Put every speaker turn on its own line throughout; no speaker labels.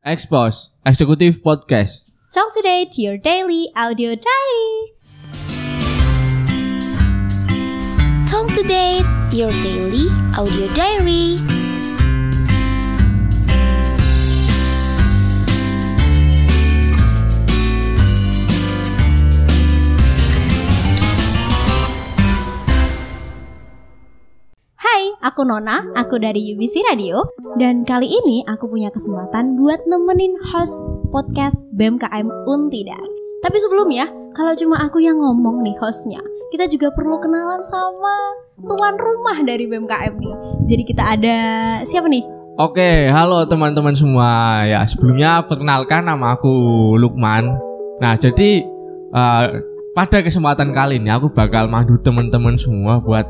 Expose Eksekutif Podcast.
Talk today to your daily audio diary.
Talk today, your daily audio diary.
Hai, aku Nona, aku dari UBC Radio. Dan kali ini aku punya kesempatan buat nemenin host podcast BMKM Untidar. Tapi sebelumnya, kalau cuma aku yang ngomong nih hostnya, kita juga perlu kenalan sama tuan rumah dari BMKM nih. Jadi kita ada siapa nih?
Oke, halo teman-teman semua. Ya, sebelumnya perkenalkan nama aku Lukman. Nah, jadi pada kesempatan kali ini aku bakal mandu teman-teman semua buat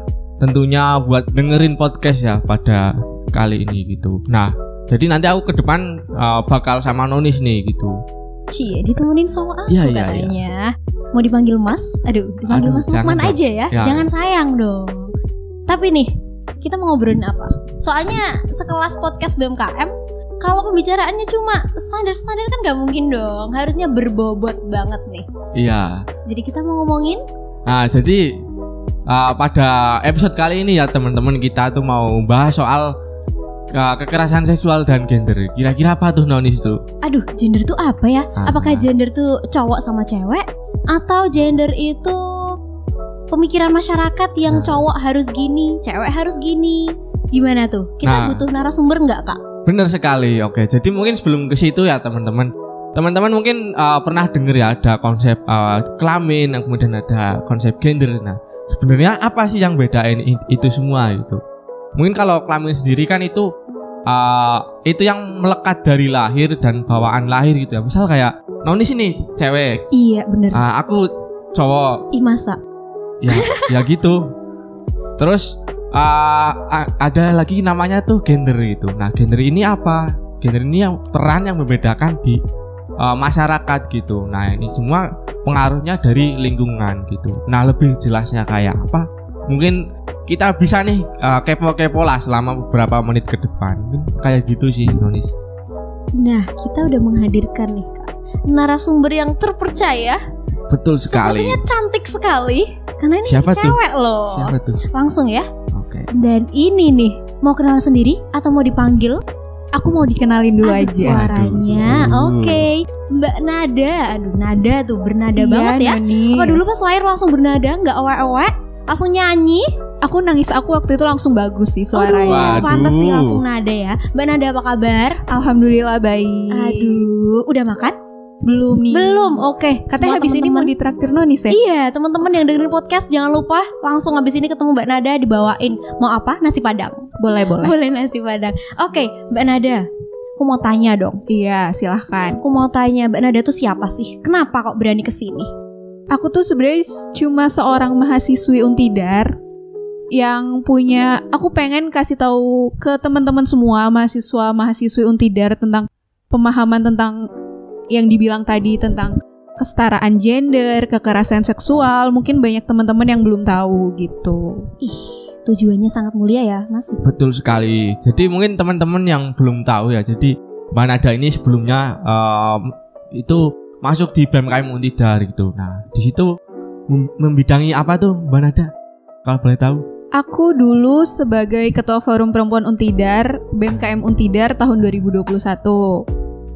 dengerin podcast ya pada kali ini gitu. Nah, jadi nanti aku ke depan bakal sama Nonis nih gitu.
Cie, ditemenin sama aku katanya.
Iya.
Mau dipanggil Mas? Dipanggil Mas Lukman aja ya. Jangan sayang dong. Tapi nih, kita mau ngobrolin apa? Soalnya sekelas podcast BMKM, kalau pembicaraannya cuma standar-standar kan gak mungkin dong. Harusnya berbobot banget nih.
Iya.
Jadi kita mau ngomongin.
Nah, jadi pada episode kali ini ya teman-teman, kita tuh mau bahas soal kekerasan seksual dan gender. Kira-kira apa tuh Nonis tuh?
Aduh, gender tuh apa ya? Apakah gender tuh cowok sama cewek? Atau gender itu pemikiran masyarakat yang cowok harus gini, cewek harus gini? Gimana tuh? Kita butuh narasumber nggak, Kak?
Bener sekali. Oke, jadi mungkin sebelum ke situ ya teman-teman mungkin pernah denger ya ada konsep kelamin, kemudian ada konsep gender. Nah, sebenarnya apa sih yang bedain itu semua itu? Mungkin kalau kelamin sendiri kan itu yang melekat dari lahir dan bawaan lahir gitu ya. Misal kayak Nonis ini cewek.
Iya bener.
Aku cowok.
Ih masa?
Ya gitu. Terus ada lagi namanya tuh gender itu. Nah, gender ini apa? Gender ini yang peran yang membedakan di masyarakat gitu. Nah, ini semua pengaruhnya dari lingkungan gitu. Nah, lebih jelasnya kayak apa? Mungkin kita bisa nih kepo-kepo lah selama beberapa menit ke depan. Mungkin kayak gitu sih, Nonis.
Nah, kita udah menghadirkan nih, Kak, narasumber yang terpercaya.
Betul sekali.
Sepertinya cantik sekali. Karena ini
siapa
cewek
tuh?
loh.
Siapa tuh?
Langsung ya.
Oke.
Dan ini nih, mau kenalan sendiri atau mau dipanggil?
Aku mau dikenalin dulu aja.
Suaranya, oke. Mbak Nada. Aduh, Nada tuh bernada banget ya.
Nonis.
Apa dulu pas lahir langsung bernada, nggak ewek-ewek, langsung nyanyi?
Aku nangis waktu itu langsung bagus sih suaranya.
Pantes sih langsung nada ya. Mbak Nada apa kabar?
Alhamdulillah baik.
Aduh, udah makan?
Belum nih.
Belum, oke.
Katanya habis ini mau ditraktir Nonis ya?
Iya, teman-teman yang dengerin podcast jangan lupa langsung habis ini ketemu Mbak Nada dibawain. Mau apa? Nasi Padang.
Boleh.
Boleh nasi Padang. Oke, Mbak Nada. Aku mau tanya dong.
Iya, silahkan.
Aku mau tanya, Mbak Nada tuh siapa sih? Kenapa kok berani kesini?
Aku tuh sebenarnya cuma seorang mahasiswi Untidar yang aku pengen kasih tahu ke teman-teman semua mahasiswi Untidar tentang pemahaman tentang yang dibilang tadi tentang kesetaraan gender, kekerasan seksual. Mungkin banyak teman-teman yang belum tahu gitu.
Ih, tujuannya sangat mulia ya, Mas.
Betul sekali. Jadi mungkin teman-teman yang belum tahu ya. Jadi Mbak Nada ini sebelumnya itu masuk di BMKM Untidar gitu. Nah, di situ membidangi apa tuh Mbak Nada? Kalau boleh tahu?
Aku dulu sebagai Ketua Forum Perempuan Untidar, BMKM Untidar tahun 2021.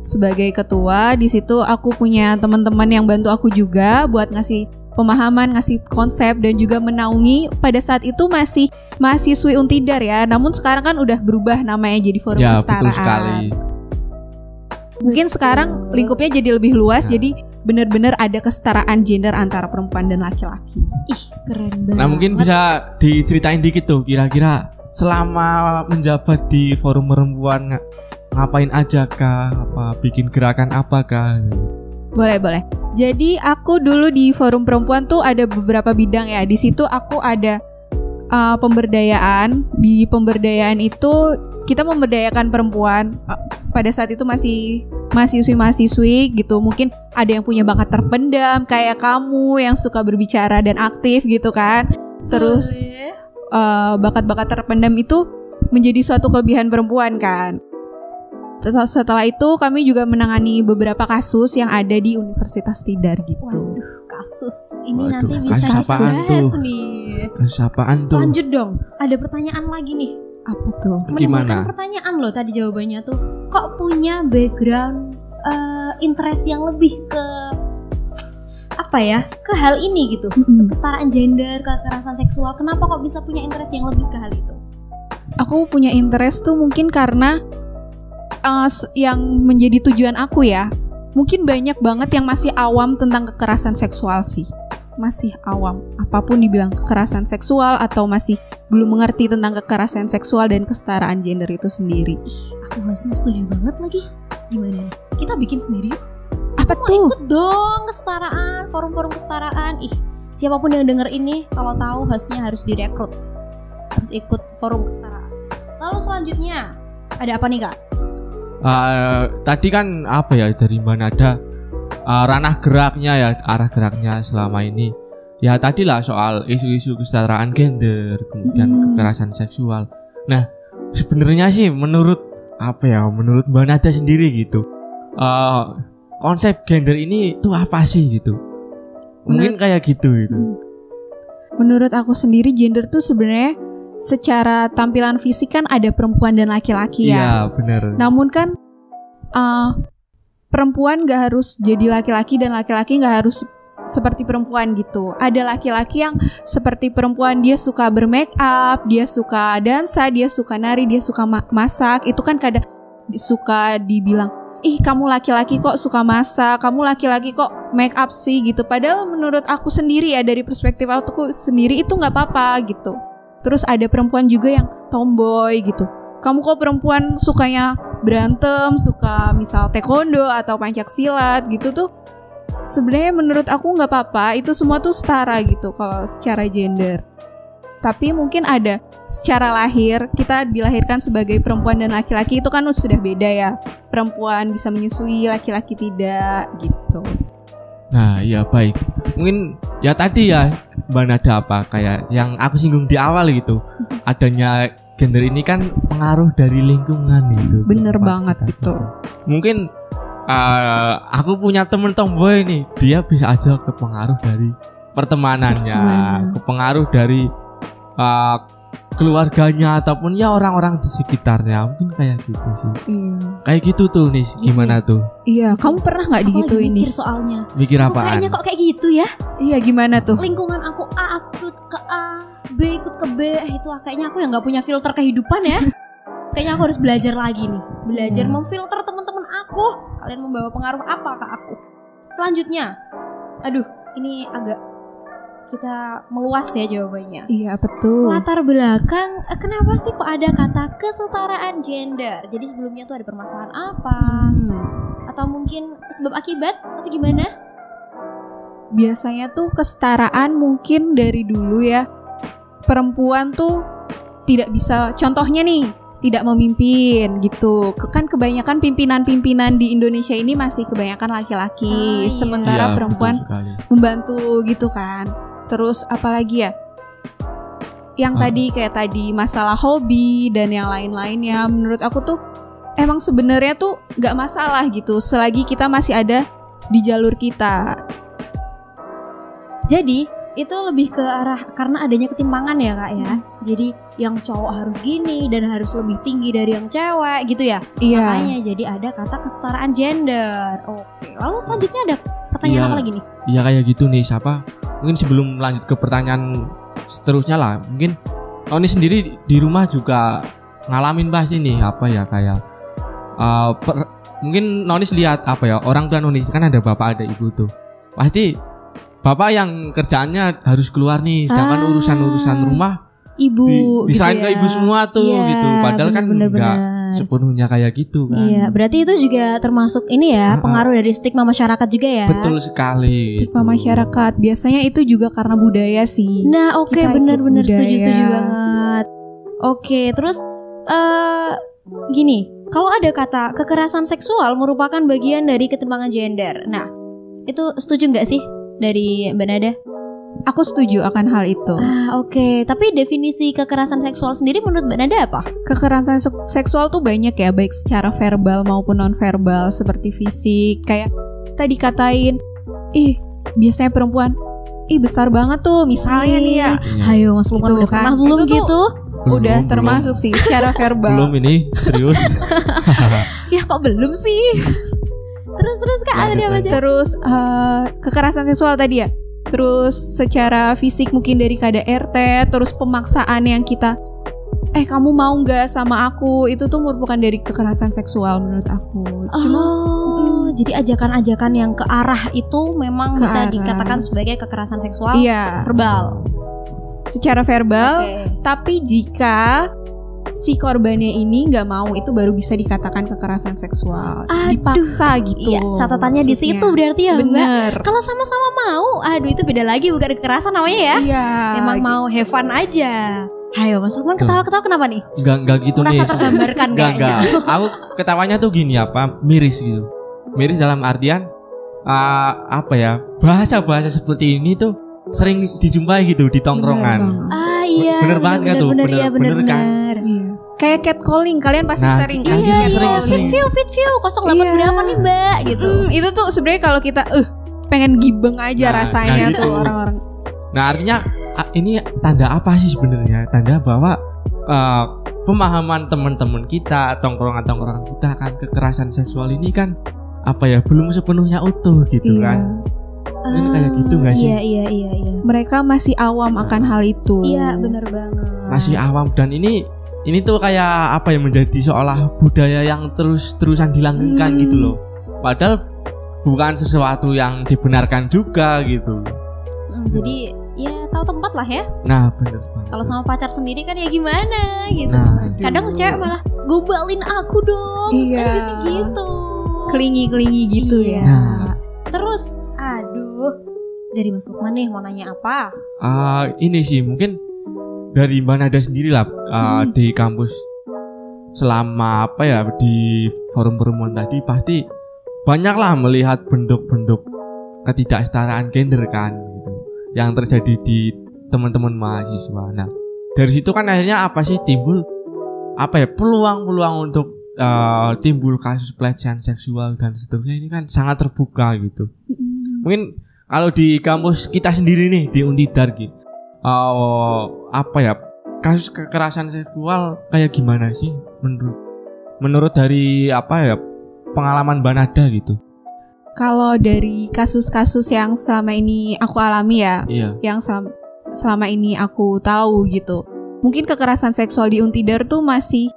Sebagai ketua, di situ aku punya teman-teman yang bantu aku juga buat ngasih pemahaman, ngasih konsep dan juga menaungi. Pada saat itu masih mahasiswi Untidar ya, namun sekarang kan udah berubah namanya jadi Forum Kesetaraan.
Betul sekali.
Mungkin sekarang lingkupnya jadi lebih luas, jadi benar-benar ada kesetaraan gender antara perempuan dan laki-laki.
Ih, keren banget.
Nah, mungkin bisa diceritain dikit tuh, kira-kira selama menjabat di Forum Perempuan ngapain aja kah? Apa bikin gerakan apa kah?
Boleh. Jadi aku dulu di Forum Perempuan tuh ada beberapa bidang ya. Di situ aku ada pemberdayaan. Di pemberdayaan itu kita memberdayakan perempuan. Pada saat itu masih mahasiswi gitu. Mungkin ada yang punya bakat terpendam kayak kamu yang suka berbicara dan aktif gitu kan. Terus bakat-bakat terpendam itu menjadi suatu kelebihan perempuan kan. Setelah itu kami juga menangani beberapa kasus yang ada di Universitas Tidar gitu.
Waduh, kasus ini
Waduh,
nanti bisa
kasus apaan
dibahas
tuh?
nih.
Kasus apaan tuh?
Lanjut dong, ada pertanyaan lagi nih.
Apa tuh?
Menimbulkan
Gimana?
pertanyaan loh tadi jawabannya tuh. Kok punya background interest yang lebih ke apa ya? Ke hal ini gitu. Kesetaraan gender, kekerasan seksual. Kenapa kok bisa punya interest yang lebih ke hal itu?
Aku punya interest tuh mungkin karena yang menjadi tujuan aku ya, mungkin banyak banget yang masih awam tentang kekerasan seksual sih. Masih awam, apapun dibilang kekerasan seksual atau masih belum mengerti tentang kekerasan seksual dan kesetaraan gender itu sendiri.
Aku hostnya setuju banget lagi. Gimana nih? Kita bikin sendiri yuk.
Apa
Mau
tuh?
ikut dong kesetaraan, forum-forum kesetaraan. Siapapun yang denger ini kalau tahu hostnya harus direkrut. Harus ikut forum kesetaraan. Lalu selanjutnya ada apa nih Kak?
Tadi kan apa ya, dari mana ada ranah geraknya ya, arah geraknya selama ini. Ya tadilah soal isu-isu kesetaraan gender, kemudian kekerasan seksual. Nah, sebenarnya sih menurut Mbak Nada sendiri gitu, konsep gender ini tuh apa sih gitu? Mungkin kayak gitu itu.
Menurut aku sendiri gender tuh sebenarnya secara tampilan fisik kan ada perempuan dan laki-laki ya.
Iya, benar.
Namun kan perempuan gak harus jadi laki-laki dan laki-laki gak harus seperti perempuan gitu. Ada laki-laki yang seperti perempuan, dia suka bermake up, dia suka dansa, dia suka nari, dia suka masak. Itu kan kadang suka dibilang, ih kamu laki-laki kok suka masak, kamu laki-laki kok make up sih gitu. Padahal menurut aku sendiri ya, dari perspektif aku sendiri itu gak apa-apa gitu. Terus ada perempuan juga yang tomboy gitu. Kamu kok perempuan sukanya berantem, suka misal taekwondo atau pencaksilat gitu tuh. Sebenarnya menurut aku nggak apa-apa, itu semua tuh setara gitu kalau secara gender. Tapi mungkin ada secara lahir, kita dilahirkan sebagai perempuan dan laki-laki itu kan sudah beda ya. Perempuan bisa menyusui, laki-laki tidak gitu.
Nah, ya baik. Mungkin ya tadi ya Mbak Nada apa kayak yang aku singgung di awal gitu. Adanya gender ini kan pengaruh dari lingkungan gitu.
Bener banget itu.
Mungkin aku punya temen tomboy nih, dia bisa aja kepengaruh dari pertemanannya, kepengaruh dari keluarganya ataupun ya orang-orang di sekitarnya. Mungkin kayak gitu sih.
Iya.
Kayak gitu tuh nih, gimana tuh?
Iya, kamu pernah nggak
Aku
digituin
lagi
nih?
mikir soalnya.
Mikir apaan?
Kayaknya kok kayak gitu ya.
Iya, gimana tuh?
Lingkungan aku A, aku ikut ke A, B ikut ke B. Itu kayaknya aku yang nggak punya filter kehidupan ya. Kayaknya aku harus belajar lagi nih. Belajar memfilter teman-teman aku. Kalian membawa pengaruh apa ke aku? Selanjutnya, aduh, ini agak kita meluas ya jawabannya.
Iya, betul.
Latar belakang, kenapa sih kok ada kata kesetaraan gender? Jadi sebelumnya tuh ada permasalahan apa? Atau mungkin sebab akibat atau gimana?
Biasanya tuh kesetaraan mungkin dari dulu ya. Perempuan tuh tidak bisa, contohnya nih, tidak memimpin gitu. Kan kebanyakan pimpinan-pimpinan di Indonesia ini masih kebanyakan laki-laki. Sementara
Iya,
perempuan
betul sekali.
membantu gitu kan. Terus apalagi ya? Yang tadi masalah hobi dan yang lain-lainnya. Menurut aku tuh emang sebenarnya tuh nggak masalah gitu, selagi kita masih ada di jalur kita.
Jadi itu lebih ke arah karena adanya ketimpangan ya Kak ya. Jadi yang cowok harus gini dan harus lebih tinggi dari yang cewek gitu ya.
Iya.
Makanya jadi ada kata kesetaraan gender. Oke. Lalu selanjutnya ada pertanyaan apa lagi nih?
Iya kayak gitu nih, siapa? Mungkin sebelum lanjut ke pertanyaan seterusnya lah, mungkin Noni sendiri di rumah juga ngalamin pasti nih apa ya kayak mungkin Nonis lihat apa ya, orang tua Nonis kan ada bapak ada ibu tuh, pasti bapak yang kerjaannya harus keluar nih, sedangkan urusan rumah
Ibu
diserahin
gitu
ke
ya.
ibu semua tuh
Iya,
gitu, padahal kan
bener-bener.
enggak sepenuhnya kayak gitu kan.
Iya, berarti itu juga termasuk ini ya, pengaruh dari stigma masyarakat juga ya.
Betul sekali.
Stigma
itu.
masyarakat biasanya itu juga karena budaya sih.
Nah, oke,
Kita ikut
benar-benar
budaya.
setuju banget. Oke, terus gini, kalau ada kata kekerasan seksual merupakan bagian dari ketimpangan gender. Nah, itu setuju nggak sih dari Mbak Nada?
aku setuju akan hal itu.
Oke. Tapi definisi kekerasan seksual sendiri menurut Mbak Nada apa?
Kekerasan seksual tuh banyak ya, baik secara verbal maupun non-verbal, seperti fisik. Kayak tadi katain, biasanya perempuan, besar banget tuh, misalnya nih ya.
Ayo Mas Lukman,
Gitu
udah
kan.
pernah belum
Itu tuh
gitu?
Udah termasuk sih secara verbal.
Belum ini serius.
Ya kok belum sih? Terus Kak, ada apa aja?
Terus kekerasan seksual tadi ya. Terus secara fisik mungkin dari KDRT, terus pemaksaan yang kita kamu mau nggak sama aku, itu tuh merupakan dari kekerasan seksual menurut aku.
Jadi ajakan-ajakan yang ke arah itu memang
Ke
bisa
arah.
dikatakan sebagai kekerasan seksual
Iya,
verbal.
secara verbal.
Oke.
Tapi jika si korbannya ini nggak mau, itu baru bisa dikatakan kekerasan seksual.
Aduh.
Dipaksa gitu.
Iya, catatannya di
maksudnya.
situ berarti ya, Mbak.
Bener.
Kalau sama-sama mau, itu beda lagi, bukan kekerasan namanya ya.
Iya.
Emang mau have fun aja. Ayo Mas Lukman, ketawa-ketawa kenapa nih?
Enggak gitu
Merasa
nih.
tergambarkan kayaknya.
Enggak. Aku ketawanya tuh gini miris gitu. Miris dalam artian bahasa-bahasa seperti ini tuh sering dijumpai gitu di tongkrongan.
Iya.
Bener banget kan tuh,
Bener
bener kan?
Iya. Kayak catcalling, kalian pasti
Nah,
sering
iya,
kan?
iya,
Catcalling.
sering.
Fit view 08
Iya.
berapa nih Mbak gitu.
Itu tuh sebenarnya kalau kita pengen gibeng aja
Nah,
rasanya
gitu.
tuh orang-orang.
Nah, artinya ini tanda apa sih sebenarnya? Tanda bahwa pemahaman teman-teman kita, tongkrongan-tongkrongan kita kan kekerasan seksual ini kan belum sepenuhnya utuh gitu
Iya.
kan. Mungkin kayak gitu nggak sih?
Iya.
Mereka masih awam akan hal itu.
Iya, bener banget.
Masih awam, dan ini tuh kayak menjadi seolah budaya yang terus-terusan dilanggengkan gitu loh. Padahal bukan sesuatu yang dibenarkan juga gitu.
Jadi ya tahu tempat lah ya.
Nah, bener banget.
Kalau sama pacar sendiri kan ya gimana gitu.
Nah,
Kadang cewek malah gombalin aku dong.
Iya.
Sekarang biasanya gitu.
Kelingi-kelingi gitu
Iya.
ya.
Nah.
Terus dari Mas Lukman nih mau nanya apa?
Ini sih mungkin dari Mbak Nada sendiri lah di kampus selama di forum perempuan tadi pasti banyaklah melihat bentuk-bentuk ketidaksetaraan gender kan gitu yang terjadi di teman-teman mahasiswa. Nah, dari situ kan akhirnya timbul peluang-peluang untuk timbul kasus pelecehan seksual dan seterusnya ini kan sangat terbuka gitu. Mungkin kalau di kampus kita sendiri nih di Untidar gitu, kasus kekerasan seksual kayak gimana sih menurut dari pengalaman Mbak Nada gitu?
Kalau dari kasus-kasus yang selama ini aku alami ya,
Iya.
yang selama ini aku tahu gitu, mungkin kekerasan seksual di Untidar tuh masih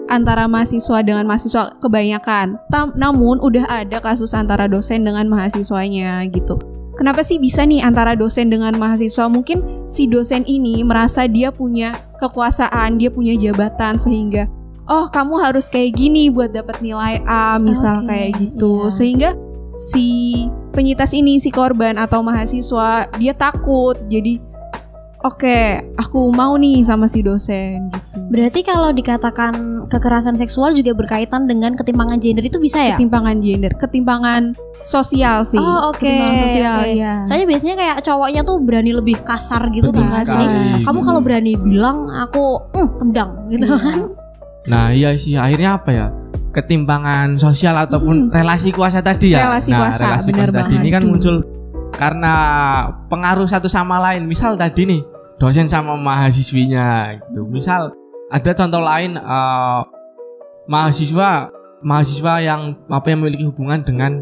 antara mahasiswa dengan mahasiswa kebanyakan. Namun udah ada kasus antara dosen dengan mahasiswanya gitu. Kenapa sih bisa nih antara dosen dengan mahasiswa? Mungkin si dosen ini merasa dia punya kekuasaan, dia punya jabatan, sehingga kamu harus kayak gini buat dapat nilai A, misal
Oke,
kayak gitu.
iya.
Sehingga si penyintas ini, si korban atau mahasiswa, dia takut. Jadi aku mau nih sama si dosen gitu.
Berarti kalau dikatakan kekerasan seksual juga berkaitan dengan ketimpangan gender itu bisa ya?
Ketimpangan gender, ketimpangan sosial sih.
Oh, oke.
Ketimpangan sosial,
Oke.
ya.
Soalnya biasanya kayak cowoknya tuh berani lebih kasar gitu
Betul
kan.
sekali.
Jadi kamu kalau berani bilang aku tendang gitu kan.
Nah, iya sih akhirnya ketimpangan sosial ataupun relasi kuasa tadi ya.
Relasi kuasa,
relasi
benar
kuasa tadi ini kan
banget.
muncul karena pengaruh satu sama lain. Misal tadi nih dosen sama mahasiswinya gitu. Misal ada contoh lain mahasiswa yang memiliki hubungan dengan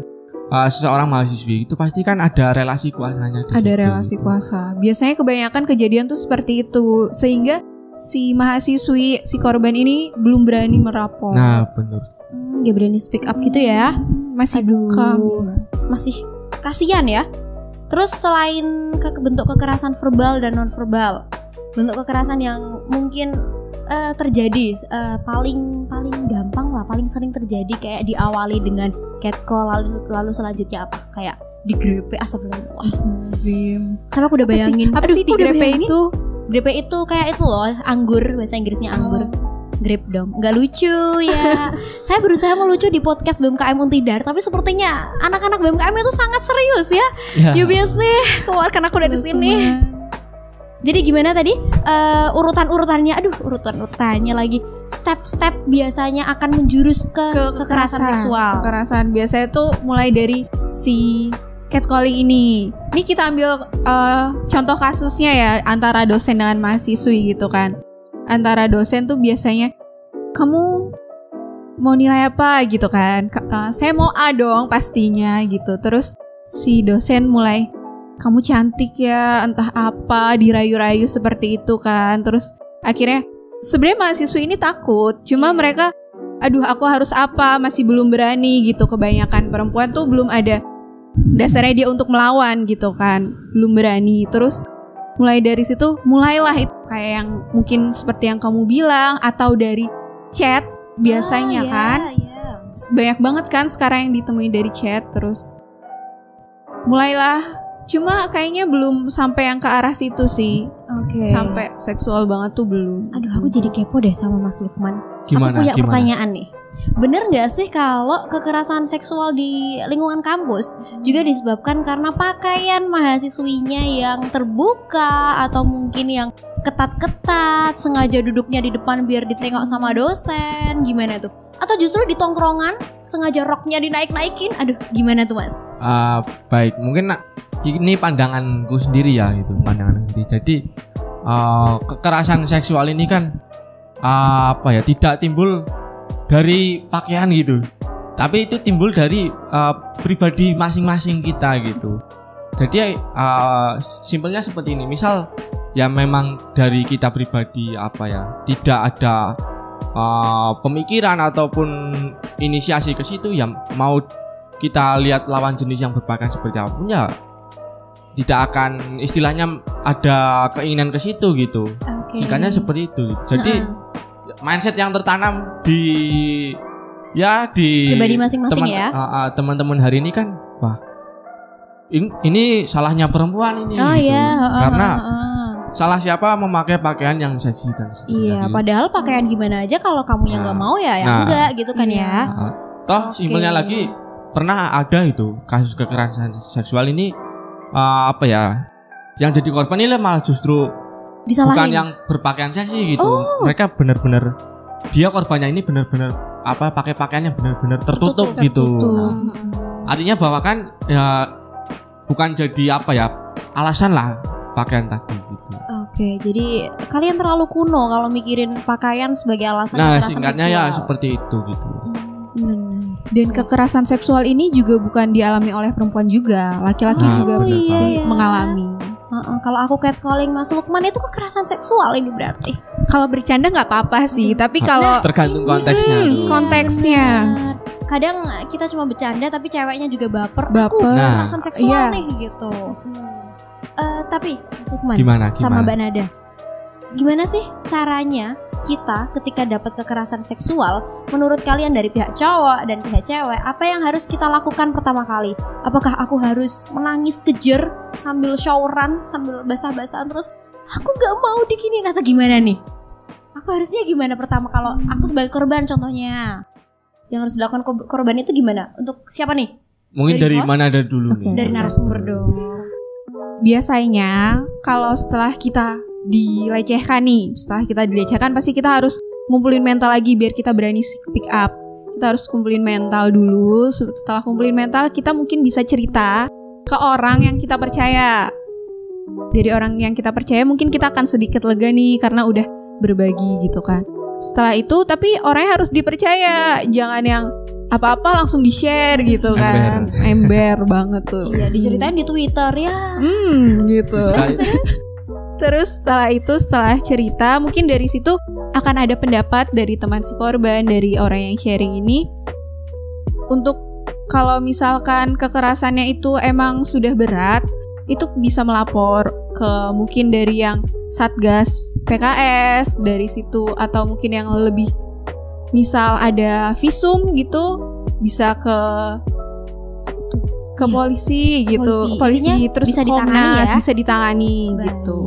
seseorang mahasiswi, itu pasti kan ada relasi kuasanya di
Ada
situ,
relasi
gitu.
kuasa. Biasanya kebanyakan kejadian tuh seperti itu, sehingga si mahasiswi, si korban ini belum berani merapor.
Nah, bener.
Gak berani speak up gitu ya.
Masih
Aduh.
buka.
Masih kasihan ya. Terus selain bentuk kekerasan verbal dan non verbal, bentuk kekerasan yang mungkin terjadi paling gampang lah, paling sering terjadi kayak diawali dengan catcall, lalu selanjutnya apa? Kayak digrepe, astagfirullah. Sampai aku udah bayangin.
Apa sih
Aduh, aku udah
digrepe
bayangin.
itu?
Grepe itu kayak itu loh, anggur, bahasa Inggrisnya anggur. Grip dong, nggak lucu ya. Saya berusaha melucu di podcast BMKM Untidar, tapi sepertinya anak-anak BMKM itu sangat serius ya. UBSC, keluarkan aku dari sini. Jadi gimana tadi urutan-urutannya? Aduh, urutan-urutannya lagi. Step-step biasanya akan menjurus ke kekerasan seksual.
Kekerasan biasanya tuh mulai dari si catcalling ini. Ini kita ambil contoh kasusnya ya antara dosen dengan mahasiswi gitu kan. Antara dosen tuh biasanya, kamu mau nilai apa gitu kan? Saya mau A dong pastinya gitu. Terus si dosen mulai, kamu cantik ya, entah apa, dirayu-rayu seperti itu kan. Terus akhirnya sebenarnya mahasiswa ini takut, cuma mereka, aduh aku harus apa, masih belum berani gitu. Kebanyakan perempuan tuh belum ada dasarnya dia untuk melawan gitu kan, belum berani. Terus mulai dari situ mulailah itu kayak yang mungkin seperti yang kamu bilang, atau dari chat biasanya kan. Banyak banget kan sekarang yang ditemui dari chat. Terus mulailah, cuma kayaknya belum sampai yang ke arah situ sih. Sampai seksual banget tuh belum.
Aduh, aku jadi kepo deh sama Mas Lukman.
Gimana?
Aku punya pertanyaan nih. Bener gak sih kalau kekerasan seksual di lingkungan kampus juga disebabkan karena pakaian mahasiswinya yang terbuka, atau mungkin yang ketat-ketat, sengaja duduknya di depan biar ditengok sama dosen, gimana tuh? Atau justru di tongkrongan sengaja roknya dinaik-naikin? Aduh, gimana tuh Mas?
Baik, mungkin ini pandanganku sendiri ya gitu, pandangan sendiri. Jadi kekerasan seksual ini kan tidak timbul dari pakaian gitu, tapi itu timbul dari pribadi masing-masing kita gitu. Jadi simpelnya seperti ini. Misal ya memang dari kita pribadi tidak ada pemikiran ataupun inisiasi ke situ, ya mau kita lihat lawan jenis yang berpakaian seperti apapun ya tidak akan istilahnya ada keinginan ke situ gitu. Singkatnya seperti itu gitu. Jadi mindset yang tertanam di
pribadi masing-masing ya.
Teman-teman hari ini kan, wah ini salahnya perempuan ini gitu. Karena salah siapa memakai pakaian yang seksi dan
iya, padahal pakaian gimana aja kalau kamu yang nggak mau ya enggak gitu kan ya.
Toh simpelnya lagi, pernah ada itu kasus kekerasan seksual ini yang jadi korban ini malah justru
disalahin.
Bukan yang berpakaian seksi gitu. Mereka benar-benar, dia korbannya ini benar-benar pakai pakaian yang benar-benar tertutup gitu. Artinya bahwa kan ya bukan jadi alasan lah pakaian tadi gitu.
Jadi kalian terlalu kuno kalau mikirin pakaian sebagai alasan
kekerasan singkatnya seksual. Ya seperti itu gitu.
Dan kekerasan seksual ini juga bukan dialami oleh perempuan juga, laki-laki juga pasti mengalami.
Kalau aku catcalling Mas Lukman itu kekerasan seksual ini berarti.
Kalau bercanda nggak apa-apa sih, tapi kalau
tergantung konteksnya.
Kadang kita cuma bercanda tapi ceweknya juga baper. Kekerasan seksual nih gitu. Tapi Mas Lukman
gimana?
Sama Mbak Nada, gimana sih caranya kita ketika dapat kekerasan seksual, menurut kalian dari pihak cowok dan pihak cewek, apa yang harus kita lakukan pertama kali? Apakah aku harus menangis kejer sambil showeran, sambil basah-basahan terus aku gak mau diginiin, atau gimana nih? Aku harusnya gimana pertama kalau aku sebagai korban contohnya? Yang harus dilakukan korban itu gimana? Untuk siapa nih?
Mungkin dari mana ada dulu nih?
Dari narasumber dong.
Biasanya kalau setelah kita dilecehkan pasti kita harus ngumpulin mental lagi biar kita berani speak up. Kita harus kumpulin mental dulu. Setelah kumpulin mental, kita mungkin bisa cerita ke orang yang kita percaya. Dari orang yang kita percaya mungkin kita akan sedikit lega nih karena udah berbagi gitu kan. Setelah itu tapi orangnya harus dipercaya, jangan yang apa-apa langsung di-share gitu kan. Ember banget tuh.
Iya, diceritain di Twitter ya.
Gitu. Terus setelah cerita, mungkin dari situ akan ada pendapat dari teman si korban, dari orang yang sharing ini. Untuk kalau misalkan kekerasannya itu emang sudah berat, itu bisa melapor ke mungkin dari yang Satgas PKS dari situ, atau mungkin yang lebih misal ada visum gitu, bisa ke polisi gitu. Polisi terus
bisa
Komnas
ditangani ya?
Bisa ditangani gitu.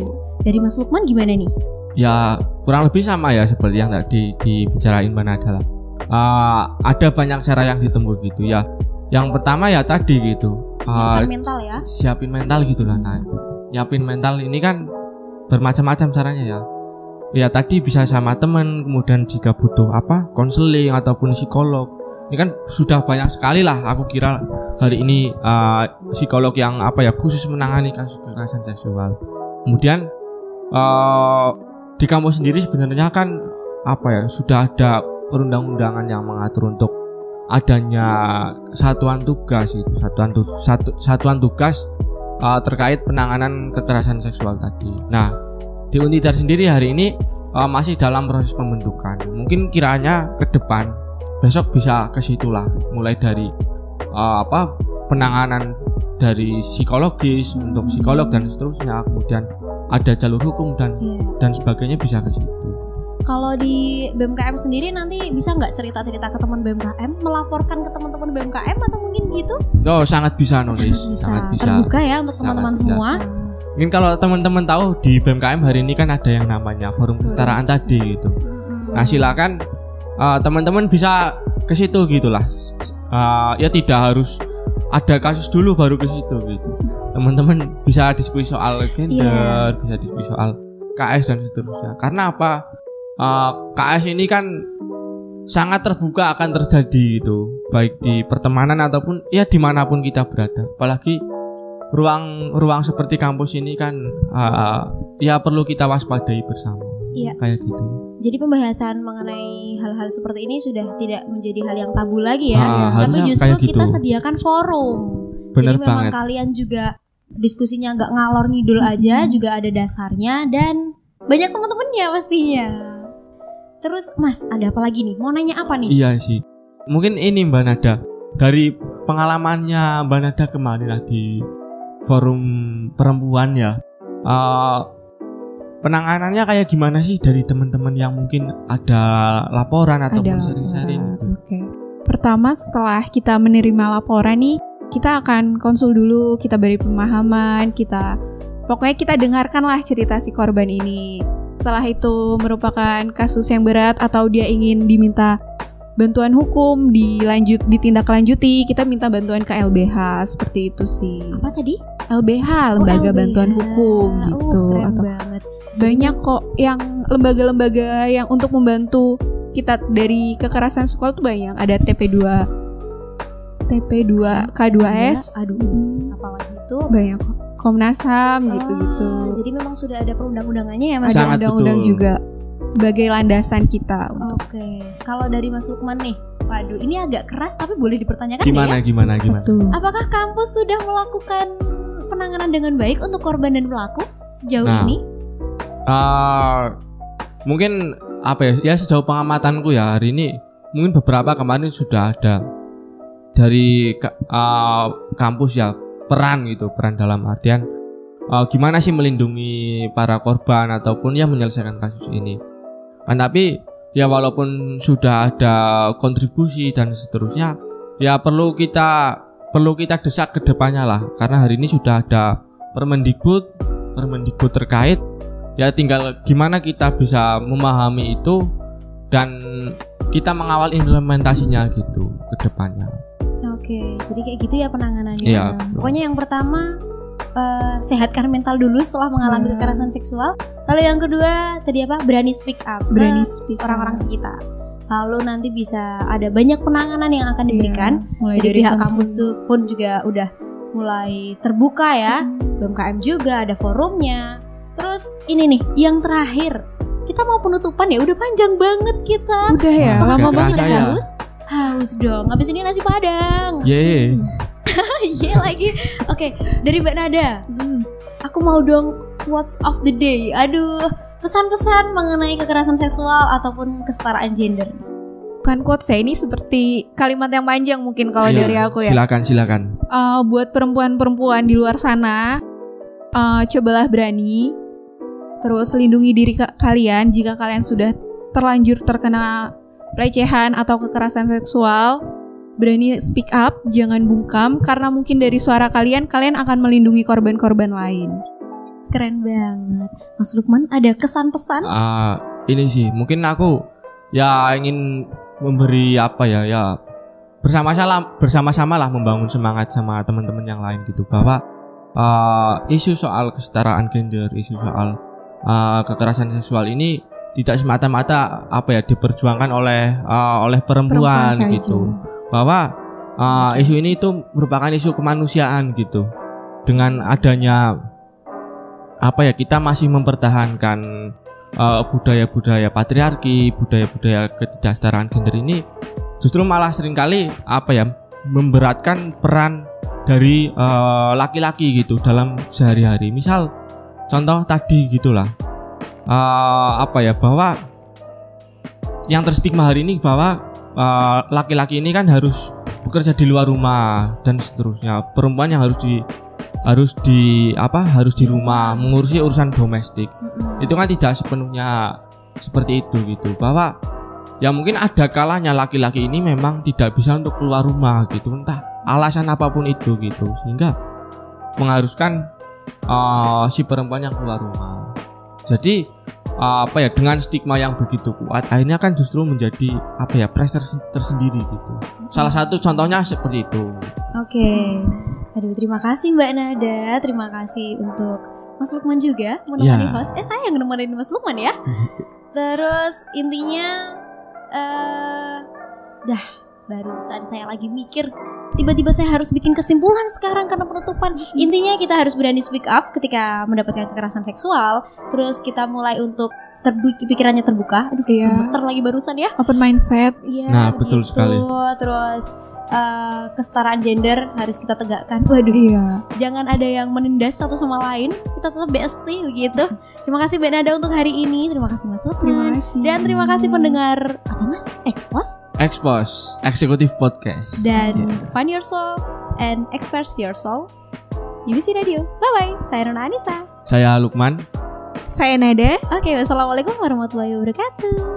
Dari Mas Lukman gimana nih?
Ya kurang lebih sama ya seperti yang tadi dibicarain mana adalah ada banyak cara yang ditempuh gitu ya. Yang pertama ya tadi gitu,
mental ya.
siapin mental gitu lah. Nah, nyiapin mental ini kan bermacam-macam caranya ya. Ya tadi bisa sama teman, kemudian jika butuh konseling ataupun psikolog. Ini kan sudah banyak sekali lah. Aku kira hari ini psikolog yang khusus menangani kasus kekerasan seksual. Kemudian di kampus sendiri sebenarnya kan sudah ada perundang-undangan yang mengatur untuk adanya satuan tugas terkait penanganan kekerasan seksual tadi. Nah, di Untidar sendiri hari ini masih dalam proses pembentukan. Mungkin kiranya ke depan besok bisa ke situlah, mulai dari penanganan dari psikologis untuk psikolog dan seterusnya, kemudian ada jalur hukum dan sebagainya bisa ke situ.
Kalau di BMKM sendiri nanti bisa nggak cerita-cerita ke teman BMKM, melaporkan ke teman-teman BMKM atau mungkin gitu?
Oh, sangat bisa nulis, sangat bisa.
Terbuka ya untuk teman-teman semua.
Mungkin kalau teman-teman tahu di BMKM hari ini kan ada yang namanya forum kesetaraan tadi gitu. Nah, silakan teman-teman bisa ke situ gitulah. Ya tidak harus ada kasus dulu baru ke situ gitu. Teman-teman bisa diskusi soal gender, bisa diskusi soal KS dan seterusnya. Karena KS ini kan sangat terbuka akan terjadi gitu, baik di pertemanan ataupun ya dimanapun kita berada. Apalagi ruang seperti kampus ini kan ya perlu kita waspadai bersama. Iya. Kayak gitu.
Jadi pembahasan mengenai hal-hal seperti ini sudah tidak menjadi hal yang tabu lagi ya. Tapi justru kita sediakan forum.
Bener
jadi memang
banget.
Kalian juga diskusinya nggak ngalor ngidul aja, juga ada dasarnya dan banyak teman-temannya pastinya. Terus Mas, ada apa lagi nih? Mau nanya apa nih?
Iya sih. Mungkin ini Mbak Nada, dari pengalamannya Mbak Nada kemarin lah di forum perempuan ya, penanganannya kayak gimana sih dari teman-teman yang mungkin ada laporan ataupun sharing-sharing gitu?
Oke. Pertama, setelah kita menerima laporan nih, kita akan konsul dulu, kita beri pemahaman, pokoknya kita dengarkanlah cerita si korban ini. Setelah itu merupakan kasus yang berat atau dia ingin diminta bantuan hukum, ditindaklanjuti, kita minta bantuan ke LBH, seperti itu sih.
Apa tadi?
LBH, Lembaga Bantuan Hukum gitu.
Keren
atau
banget.
Banyak kok yang lembaga-lembaga yang untuk membantu kita dari kekerasan seksual tuh banyak. Ada TP2, K2S,
apalagi itu
banyak kok. Komnas HAM gitu-gitu.
Jadi memang sudah ada perundang-undangannya ya Mas?
Sangat
Ada undang-undang
betul.
juga sebagai landasan kita untuk.
Oke. Kalau dari Mas Lukman nih, waduh ini agak keras tapi boleh dipertanyakan
Gimana?
Betul.
Apakah kampus sudah melakukan penanganan dengan baik untuk korban dan pelaku sejauh ini?
Mungkin ya sejauh pengamatanku ya hari ini mungkin beberapa kemarin sudah ada dari kampus ya peran dalam artian gimana sih melindungi para korban ataupun ya menyelesaikan kasus ini. Tapi ya walaupun sudah ada kontribusi dan seterusnya, ya perlu kita desak ke depannya lah, karena hari ini sudah ada Permendikbud terkait, ya tinggal gimana kita bisa memahami itu dan kita mengawal implementasinya gitu ke depannya.
Oke, jadi kayak gitu ya penanganannya.
Iya,
pokoknya yang pertama sehatkan mental dulu setelah mengalami kekerasan seksual. Lalu yang kedua tadi apa? Berani speak up ke orang-orang sekitar. Lalu nanti bisa ada banyak penanganan yang akan diberikan.
Mulai
dari pihak kampus tuh pun juga udah mulai terbuka ya. BMKM juga ada forumnya. Terus ini nih yang terakhir, kita mau penutupan ya, udah panjang banget kita.
Udah ya, lama banget
ya.
Haus dong. Habis ini nasi padang.
Yeay.
Iya lagi. Oke, dari Mbak Nada. Aku mau dong quotes of the day. Aduh, pesan-pesan mengenai kekerasan seksual ataupun kesetaraan gender.
Bukan quotes ya, ini seperti kalimat yang panjang mungkin kalau dari aku ya.
Silakan.
Buat perempuan-perempuan di luar sana, cobalah berani. Terus lindungi diri kalian jika kalian sudah terlanjur terkena pelecehan atau kekerasan seksual. Berani speak up, jangan bungkam, karena mungkin dari suara kalian akan melindungi korban-korban lain.
Keren banget. Mas Lukman ada kesan pesan?
ini sih mungkin aku ya ingin memberi apa ya bersama-sama lah membangun semangat sama teman-teman yang lain gitu, bahwa isu soal kesetaraan gender, isu soal kekerasan seksual ini tidak semata-mata diperjuangkan oleh perempuan gitu, bahwa isu ini itu merupakan isu kemanusiaan gitu. Dengan adanya kita masih mempertahankan budaya-budaya patriarki, budaya-budaya ketidaksetaraan gender ini justru malah seringkali memberatkan peran dari laki-laki gitu dalam sehari-hari. Misal contoh tadi gitulah, bahwa yang terstigma hari ini bahwa laki-laki ini kan harus bekerja di luar rumah dan seterusnya. Perempuan yang harus di rumah mengurusi urusan domestik. Itu kan tidak sepenuhnya seperti itu gitu, bahwa ya mungkin ada kalanya laki-laki ini memang tidak bisa untuk keluar rumah gitu, entah alasan apapun itu gitu, sehingga mengharuskan si perempuan yang keluar rumah. Jadi dengan stigma yang begitu kuat akhirnya kan justru menjadi pressure tersendiri gitu. Salah satu contohnya seperti itu.
Oke. Aduh, terima kasih Mbak Nada, terima kasih untuk Mas Lukman juga menemani host. Saya yang nemenin Mas Lukman ya. Terus intinya barusan saya lagi mikir, tiba-tiba saya harus bikin kesimpulan sekarang karena penutupan. Intinya kita harus berani speak up ketika mendapatkan kekerasan seksual. Terus kita mulai untuk pikirannya terbuka. Aduh, gemeter lagi barusan ya.
Open mindset.
Iya,
nah, betul sekali.
Terus kesetaraan gender harus kita tegakkan. Waduh, jangan ada yang menindas satu sama lain. Kita tetap bestie begitu. Terima kasih Mbak Nada untuk hari ini. Terima kasih Mas Lukman.
Terima kasih.
Dan terima kasih pendengar Mas? Expose Executive Podcast. Dan find yourself and express your soul. UBC Radio. Bye bye. Saya Nona Anissa.
Saya Lukman.
Saya Nada.
Oke, wassalamualaikum warahmatullahi wabarakatuh.